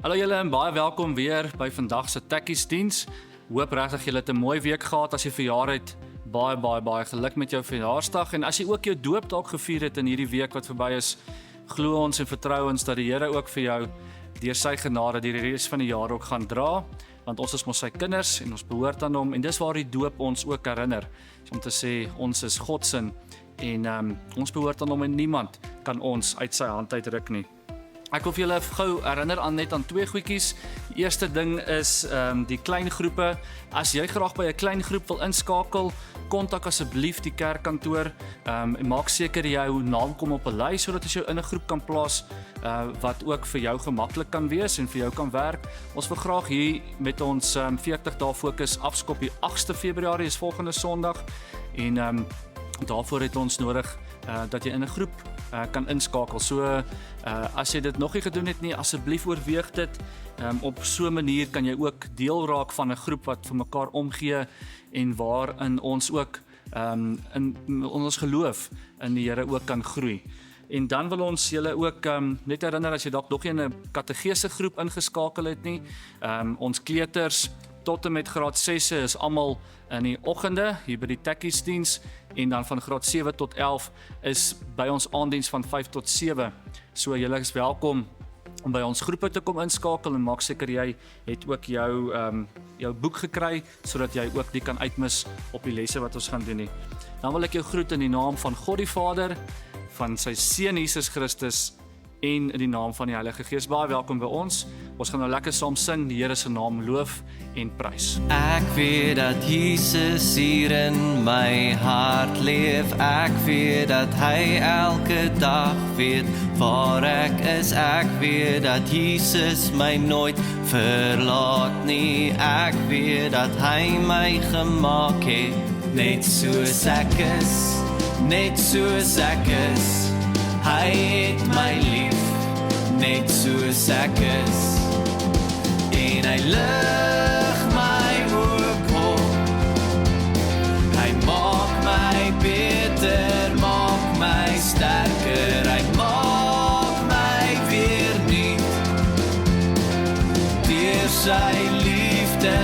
Hallo julle en baie welkom weer by vandag se Tekkies diens. Hoop regtig julle het 'n mooi week gehad as jy verjaar het. Baie geluk met jou verjaarsdag en as jy ook jou doop dalk gevier het in hierdie week wat verby is, glo ons en vertrou ons dat die Here ook vir jou deur sy genade die res van die jaar ook gaan dra, want ons is mos sy kinders en ons behoort aan hom en dis waar die doop ons ook herinner, om te sê ons is God se en ons behoort aan hom en niemand kan ons uit sy hand uitruk nie. Ek wil vir julle gou herinner net aan twee goedjies. Die eerste ding is die klein groepe. As jy graag by 'n klein groep wil inskakel, kontak asseblief die kerkkantoor en maak seker jou naam kom op 'n lys sodat jy jou in 'n groep kan plaas wat ook vir jou gemaklik kan wees en vir jou kan werk. Ons wil graag hier met ons 40 dae fokus afskop die 8de Februarie is volgende Sondag en daarvoor het ons nodig dat jy in 'n groep kan inskakel. So as jy dit nog nie gedoen het nie, asseblief oorweeg dit. Op so 'n manier kan jy ook deel raak van 'n groep wat vir mekaar omgee en waarin ons ook in ons geloof in die Here ook kan groei. En dan wil ons julle ook net herinner as jy dalk nog nie in 'n kategese groep ingeskakel het nie. Ons kleuters tot en met graad 6 is almal in die oggende hier by die Tekkies diens en dan van graad 7 tot 11 is by ons aanddiens van 5 tot 7. So julle is welkom om by ons groepe te kom inskakel en maak seker jy het ook jou boek gekry sodat jy ook die kan uitmis op die lesse wat ons gaan doen nie. Dan wil ek jou groet in die naam van God die Vader, van sy Seun Jesus Christus en in die naam van die Heilige Gees. Baie welkom by ons. Ons gaan nou lekker saam sing, die Here se naam loof en prys. Ek weet dat Jesus hier in my hart leef. Ek weet dat hy elke dag weet waar ek is. Ek weet dat Jesus my nooit verlaat nie. Ek weet dat hy my gemaak het, net soos ek is, net soos ek is. Hy het my lief, net soos ek is. En hy lig my ook op. Hy maak my beter, maak my sterker. Hy maak my weer nuut. Deur sy liefde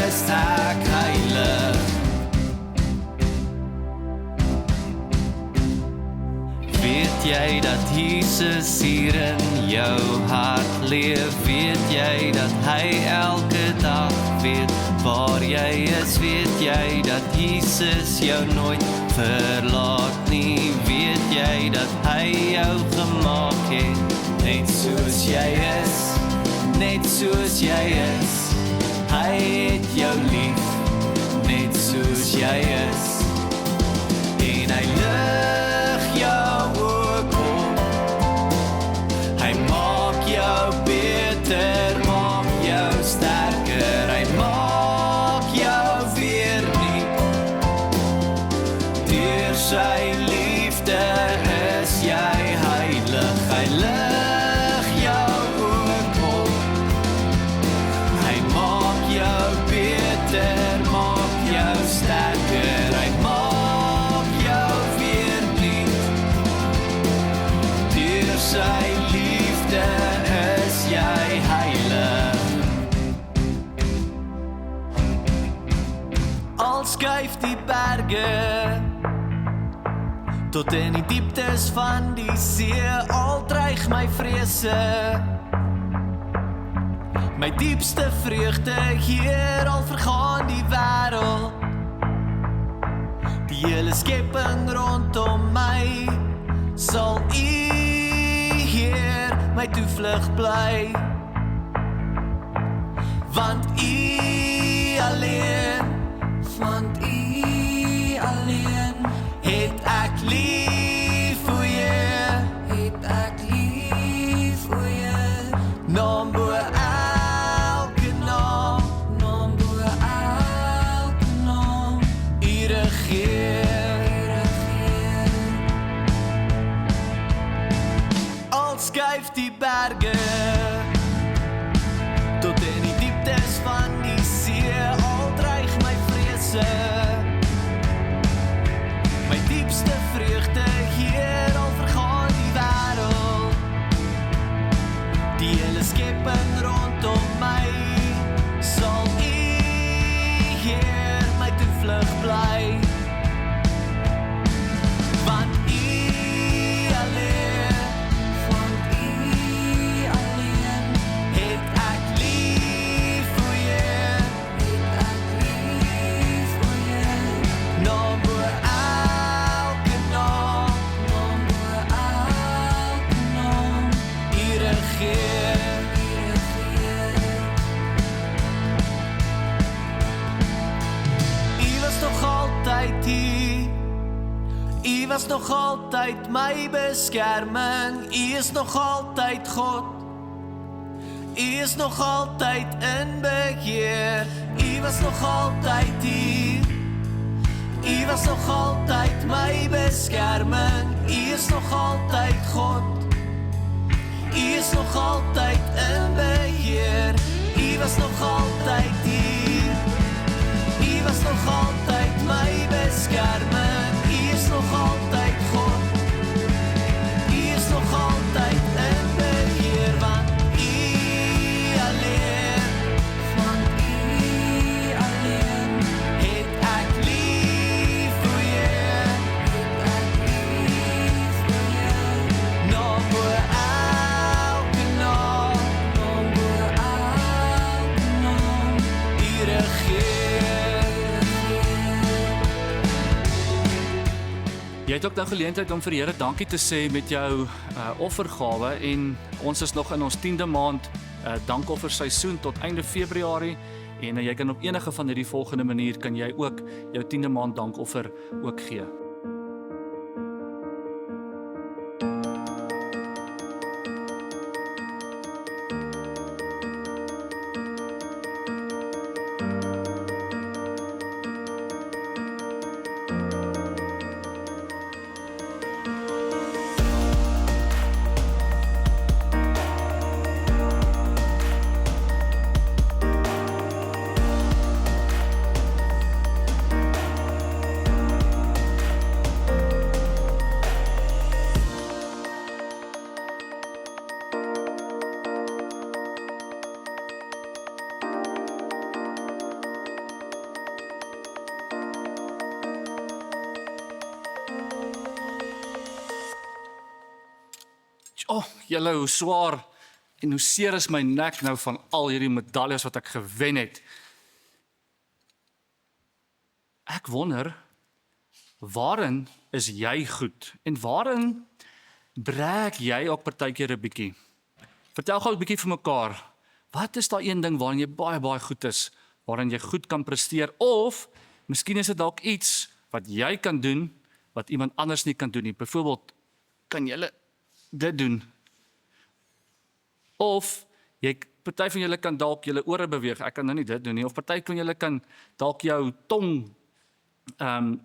is ek heilig. Weet jy dat Jesus hier in jou hart leef? Weet jy dat hy elke dag weet waar jy is? Weet jy dat Jesus jou nooit verlaat nie? Weet jy dat hy jou gemaak het, net soos jy is, net soos jy is. Hy het jou lief, net soos jy is. En hy lig jou ook op. Hy maak jou beter, maak jou sterker. Hy maak jou weer nuut. Deur sy liefde is jy heilig. Hy lig jou ook op. Hy maak jou beter, maak jou sterker. Hy maak jou weer nuut. Deur sy liefde is jy heilig. Al skuif die berge tot in die dieptes van die see, al dreig my vrese, my diepste vreugde hier, al vergaan die wêreld, die hele skepping rondom my, sal U, Heer, my toevlug bly. Want U alleen, het ek lief, o Heer, naam bo elke naam, U regeer. Al skuif die berge tot in die dieptes van die see, al dreig my vrese, bly. Want U alleen, het ek lief vir jou. Naam bo elke naam, U regeer. U was nog altyd hier, U was nog altyd my beskerming, U is nog altyd God, U is nog altyd in beheer, U was nog altyd hier, U was nog altyd my beskerming, U is nog altyd God, U is nog altyd in beheer, U was nog altyd hier, U was nog altyd my beskerming, U is nog altyd God, U is nog altyd in beheer, want U alleen, het ek lief vir jou. Naam bo elke naam, U regeer. Jy het ook nou geleentheid om vir die Here dankie te sê met jou offergawe en ons is nog in ons 10de maand dankoffer seisoen tot einde Februarie en jy kan op enige van hierdie volgende manier kan jy ook jou 10de maand dankoffer ook gee. Julle, hoe swaar en hoe seer is my nek nou van al hierdie medaljes wat ek gewen het. Ek wonder, waarin is jy goed? En waarin brek jy ook partykeer 'n bietjie? Vertel gou 'n bietjie vir mekaar. Wat is daai een ding waarin jy baie goed is? Waarin jy goed kan presteer? Of, miskien is dit dalk iets wat jy kan doen, wat iemand anders nie kan doen nie. Byvoorbeeld, kan julle dit doen? Of, party van julle kan dalk julle ore beweeg, ek kan nou nie dit doen nie, of party van julle kan dalk jou tong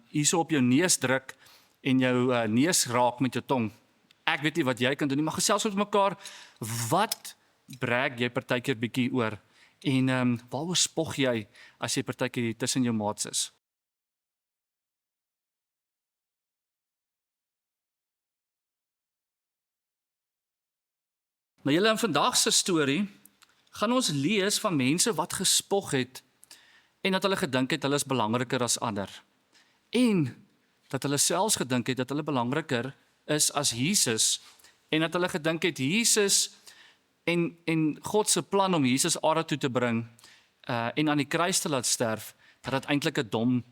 hierso op jou neus druk en jou neus raak met jou tong. Ek weet nie wat jy kan doen nie, maar gesels met mekaar, wat brek jy partykeer bietjie oor? En waaroor spog jy as jy partykeer tussen jou maats is? Nou julle, in vandag se storie gaan ons lees van mense wat gespog het en dat hulle gedink het hulle is belangriker as ander. En dat hulle selfs gedink het dat hulle belangriker is as Jesus en dat hulle gedink het Jesus en God se plan om Jesus aarde toe te bring en aan die kruis te laat sterf, dat dit eintlik 'n dom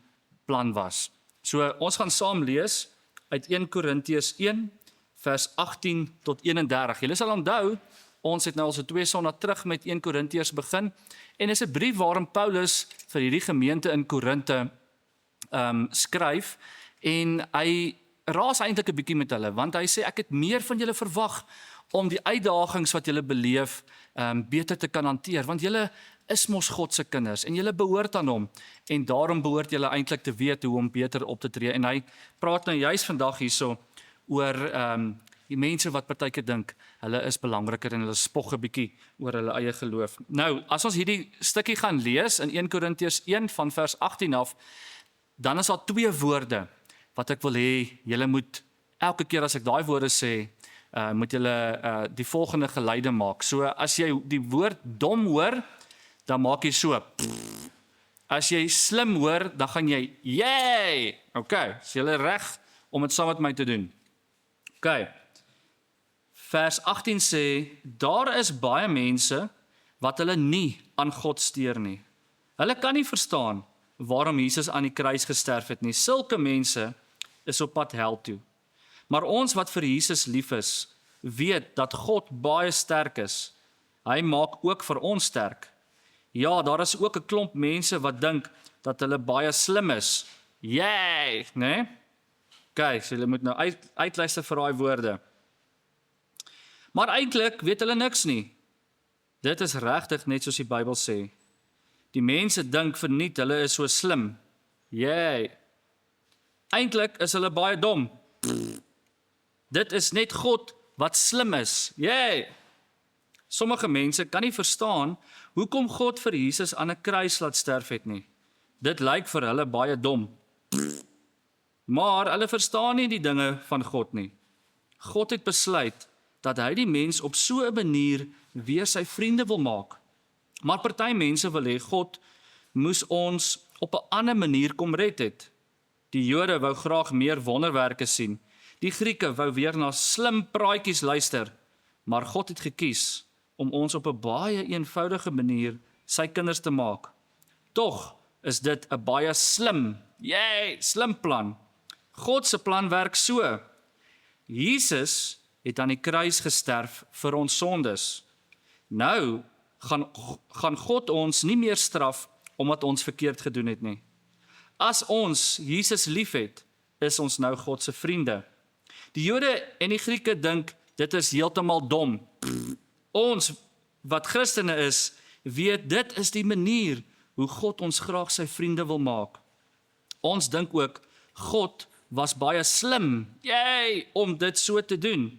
plan was. So ons gaan saam lees uit 1 Korintiërs 1 vers 18 tot 31. Julle sal onthou, ons het nou al so 2 sondae terug met 1 Korintiërs begin en is 'n brief waarin Paulus vir hierdie gemeente in Korinte skryf en hy raas eintlik 'n bietjie met hulle, want hy sê ek het meer van julle verwag om die uitdagings wat julle beleef beter te kan hanteer, want julle is mos God se kinders en julle behoort aan hom en daarom behoort julle eintlik te weet hoe om beter op te tree. En hy praat nou juist vandag hierso oor die mense wat partykeer dink hulle is belangriker en hulle spog 'n bietjie oor hulle eie geloof. Nou, as ons hierdie stukkie gaan lees in 1 Korintiërs 1 van vers 18 af, dan is daar 2 woorde wat ek wil hê julle moet elke keer as ek daai woorde sê, moet julle die volgende geluide maak. So as jy die woord dom hoor, dan maak jy so. As jy slim hoor, dan gaan jy, yay! Okay, is julle reg om dit saam met my te doen? Okay. Vers 18 sê, daar is baie mense wat hulle nie aan God steur nie. Hulle kan nie verstaan waarom Jesus aan die kruis gesterf het nie. Sulke mense is op pad hel toe. Maar ons wat vir Jesus lief is, weet dat God baie sterk is. Hy maak ook vir ons sterk. Ja, daar is ook 'n klomp mense wat dink dat hulle baie slim is. Yay, né? Okay, so julle moet nou uitluister vir daai woorde. Maar eintlik weet hulle niks nie. Dit is regtig net soos die Bybel sê. Die mense dink verniet hulle is so slim. Yay. Eintlik is hulle baie dom. Dit is net God wat slim is. Yay. Sommige mense kan nie verstaan hoekom God vir Jesus aan 'n kruis laat sterf het nie. Dit lyk vir hulle baie dom. Maar hulle verstaan nie die dinge van God nie. God het besluit dat hy die mens op so 'n manier weer sy vriende wil maak. Maar party mense wil hê God moes ons op 'n ander manier kom red het. Die Jode wou graag meer wonderwerke sien. Die Grieke wou weer na slim praatjies luister. Maar God het gekies om ons op 'n baie eenvoudige manier sy kinders te maak. Tog is dit 'n baie slim plan. God se plan werk so. Jesus het aan die kruis gesterf vir ons sondes. Nou gaan God ons nie meer straf omdat ons verkeerd gedoen het nie. As ons Jesus liefhet, is ons nou God se vriende. Die Jode en die Grieke dink dit is heeltemal dom. Ons wat Christene is, weet dit is die manier hoe God ons graag sy vriende wil maak. Ons dink ook God was baie slim, om dit so te doen.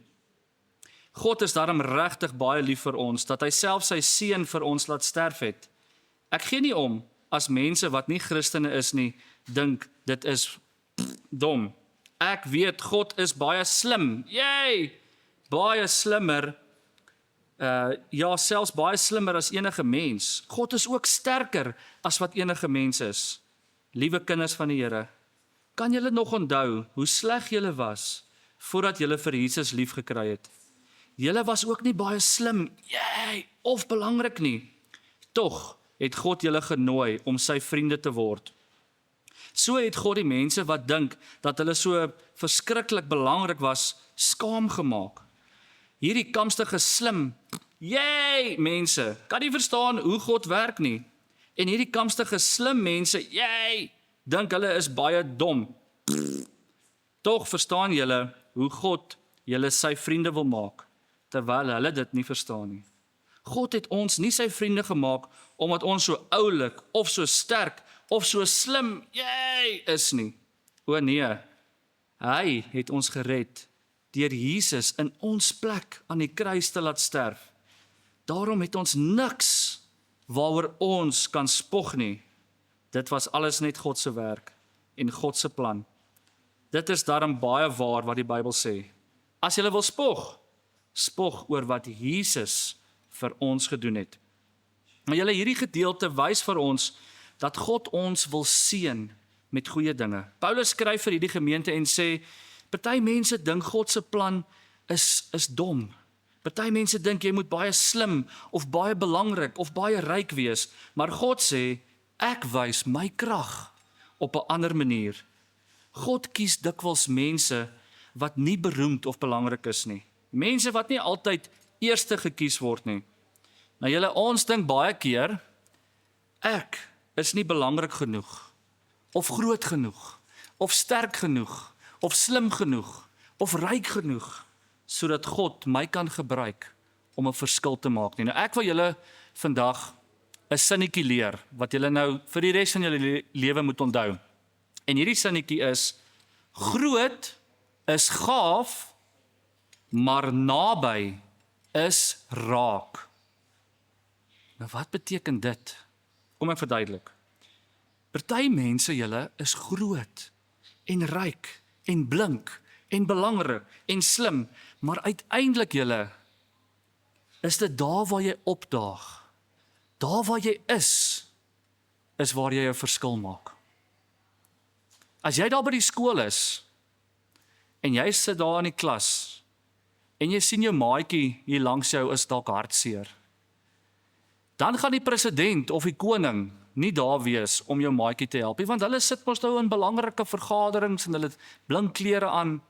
God is daarom regtig baie lief vir ons, dat hy self sy seun vir ons laat sterf het. Ek gee nie om, as mense wat nie Christene is nie, dink dit is dom. Ek weet God is baie slim, baie slimmer, selfs baie slimmer as enige mens. God is ook sterker as wat enige mens is. Liewe kinders van die Here, kan julle nog onthou hoe sleg julle was, voordat julle vir Jesus lief gekry het? Julle was ook nie baie slim, of belangrik nie. Tog het God julle genooi om sy vriende te word. So het God die mense wat dink dat hulle so verskriklik belangrik was, skaam gemaak. Hierdie kamstige slim, mense, kan nie verstaan hoe God werk nie. En hierdie kamstige slim mense, dink hulle is baie dom. Tog verstaan julle hoe God julle sy vriende wil maak, terwyl hulle dit nie verstaan nie. God het ons nie sy vriende gemaak, omdat ons so oulik, of so sterk, of so slim, is nie. O nee, hy het ons gered, deur Jesus in ons plek aan die kruis te laat sterf. Daarom het ons niks waaroor ons kan spog nie. Dit was alles net God se werk en God se plan. Dit is daarom baie waar wat die Bybel sê. As jy wil spog oor wat Jesus vir ons gedoen het. Maar hierdie gedeelte wys vir ons dat God ons wil seën met goeie dinge. Paulus skryf vir hierdie gemeente en sê, party mense dink God se plan is dom. Party mense dink jy moet baie slim of baie belangrik of baie ryk wees, maar God sê, ek wys my krag op 'n ander manier. God kies dikwels mense wat nie beroemd of belangrik is nie. Mense wat nie altyd eerste gekies word nie. Nou ons dink baie keer, ek is nie belangrik genoeg, of groot genoeg, of sterk genoeg, of slim genoeg, of ryk genoeg, sodat God my kan gebruik om 'n verskil te maak nie. Nou ek wil julle vandag 'n sinnetjie leer, wat julle nou vir die res van julle lewe moet onthou. En hierdie sinnetjie is, groot is gaaf, maar naby is raak. Nou wat beteken dit? Kom ek verduidelik. Party mense is groot, en ryk, en blink, en belangrik, en slim, maar uiteindelik is dit daar waar jy opdaag, daar waar jy is is waar jy 'n verskil maak. As jy daar by die skool is, en jy sit daar in die klas, en jy sien jou maatjie hier langs jou is dalk hartseer, dan gaan die president of die koning nie daar wees om jou maatjie te help nie, want hulle sit mos nou in belangrike vergaderings en hulle het blink klere aan.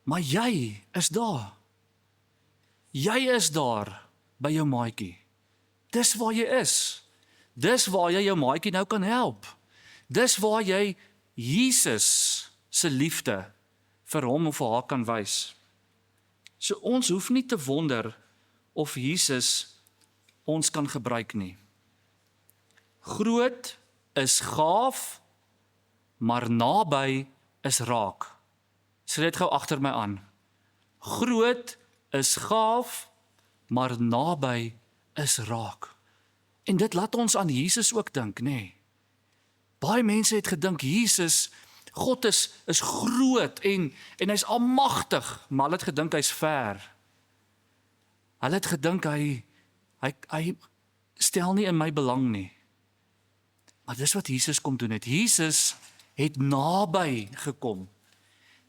Maar jy is daar. Jy is daar by jou maatjie. Dis waar jy is. Dis waar jy jou maatjie nou kan help. Dis waar jy Jesus se liefde vir hom of vir haar kan wys. So ons hoef nie te wonder of Jesus ons kan gebruik nie. Groot is gaaf, maar naby is raak. Sê dit gou agter my aan. Groot is gaaf, maar naby is raak. En dit laat ons aan Jesus ook dink, nê? Nee. Baie mense het gedink Jesus, God is groot en hy's almagtig, maar hulle het gedink hy's ver. Hulle het gedink hy stel nie in my belang nie. Maar dis wat Jesus kom doen het. Jesus het naby gekom.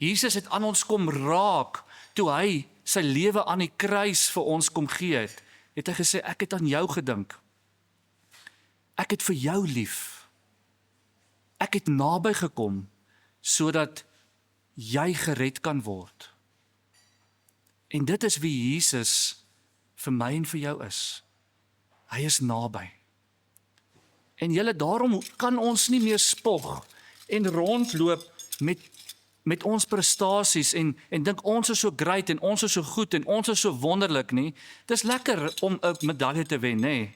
Jesus het aan ons kom raak, toe hy sy lewe aan die kruis vir ons kom gee het. Het hy gesê, ek het aan jou gedink. Ek het vir jou lief. Ek het naby gekom, sodat jy gered kan word. En dit is wie Jesus vir my en vir jou is. Hy is naby. En julle, daarom kan ons nie meer spog en rondloop met ons prestasies en dink ons is so great en ons is so goed en ons is so wonderlik nie. Dis lekker om 'n medalje te wen, nê?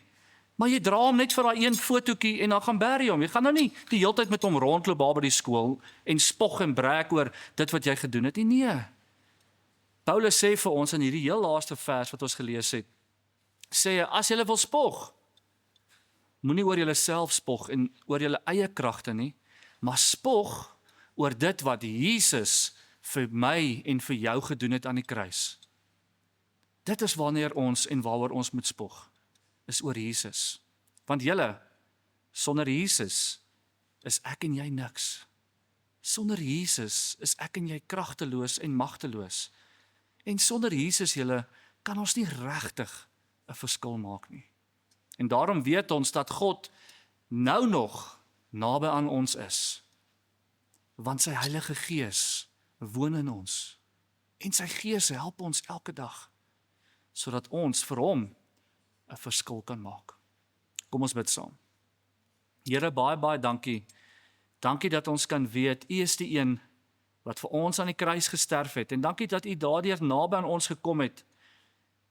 Maar jy dra hom net vir daai een fotootjie en dan gaan bury hom. Jy gaan nou nie die hele tyd met hom rondloop daar by die skool en spog en brag oor dit wat jy gedoen het nie. Nee. Paulus sê vir ons in hierdie heel laaste vers wat ons gelees het, sê hy, as jy wil spog, moenie oor jouself spog en oor jou eie kragte nie, maar spog oor dit wat Jesus vir my en vir jou gedoen het aan die kruis. Dit is wanneer ons en waaroor ons moet spog, is oor Jesus. Want julle, sonder Jesus is ek en jy niks. Sonder Jesus is ek en jy kragteloos en magteloos. En sonder Jesus, julle, kan ons nie regtig 'n verskil maak nie. En daarom weet ons dat God nou nog naby aan ons is. Want sy Heilige Gees woon in ons. En sy Gees help ons elke dag, sodat ons vir hom 'n verskil kan maak. Kom ons bid saam. Here, baie dankie. Dankie dat ons kan weet, U is die een wat vir ons aan die kruis gesterf het. En dankie dat U daardeur naby aan ons gekom het.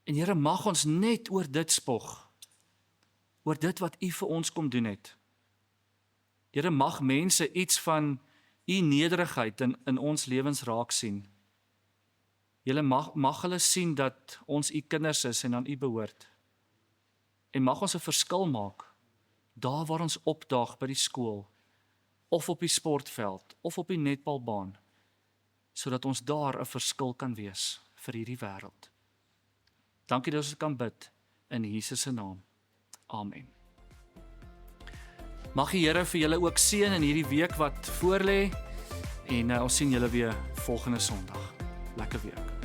En Here, mag ons net oor dit spog. Oor dit wat U vir ons kom doen het. Here, mag mense iets van U nederigheid in ons lewens raak sien. Here, mag hulle sien dat ons U kinders is en aan U behoort. En mag ons 'n verskil maak, daar waar ons opdaag by die skool, of op die sportveld, of op die netbalbaan, sodat ons daar 'n verskil kan wees vir hierdie wêreld. Dankie dat ons kan bid, in Jesus se naam. Amen. Mag die Here vir julle ook seën in hierdie week wat voorlê, en ons sien julle weer volgende Sondag. Lekker week.